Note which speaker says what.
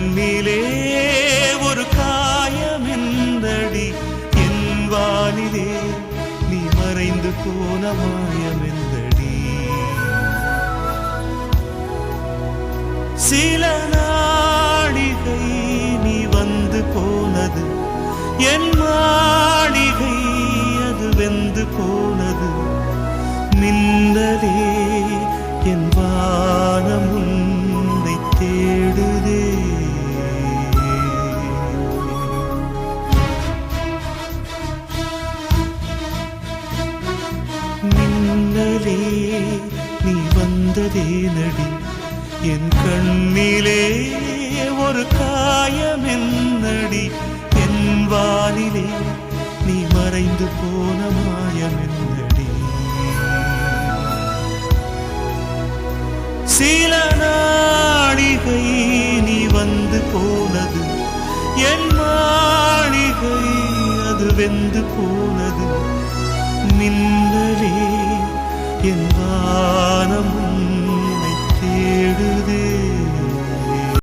Speaker 1: கண்ணிலே ஒரு காயமெந்தடி என் வானிலே நீ மறைந்து போன மாயமெந்தடி சில நாடிகை நீ வந்து போனது என் மாளிகை அது வெந்து போனது மின்னலே என் வானம் உன்னை தேடுதே மின்னலே நீ வந்ததே நடி என் கண்ணிலே ஒரு காயமென்னடி என் வானிலே நீ மறைந்து போன மாயமென்னடி சில நாளிகை நீ வந்து போனது என் மாளிகை அது வெந்து போனது மின்னலே என்